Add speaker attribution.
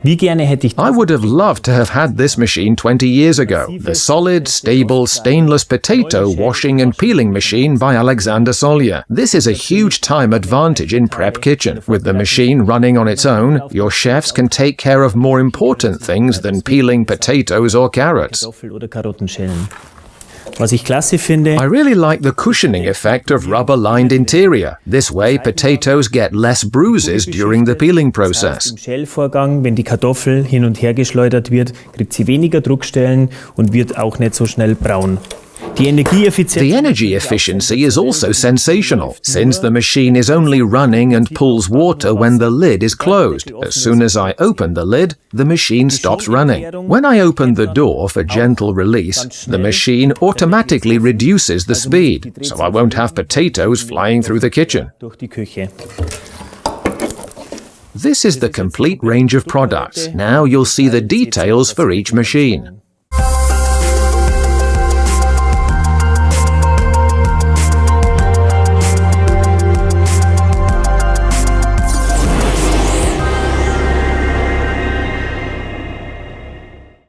Speaker 1: I would have loved to have had this machine 20 years ago, the solid, stable, stainless potato washing and peeling machine by AlexanderSolia. This is a huge time advantage in prep kitchen. With the machine running on its own, your chefs can take care of more important things than peeling potatoes or carrots. I really like the cushioning effect of rubber-lined interior. This way, potatoes get less bruises during the peeling process.
Speaker 2: Im Schälvorgang, wenn die Kartoffel hin und her geschleudert wird, kriegt sie weniger Druckstellen und wird auch nicht so schnell braun.
Speaker 1: The energy efficiency is also sensational, since the machine is only running and pulls water when the lid is closed. As soon as I open the lid, the machine stops running. When I open the door for gentle release, the machine automatically reduces the speed, so I won't have potatoes flying through the kitchen. This is the complete range of products. Now you'll see the details for each machine.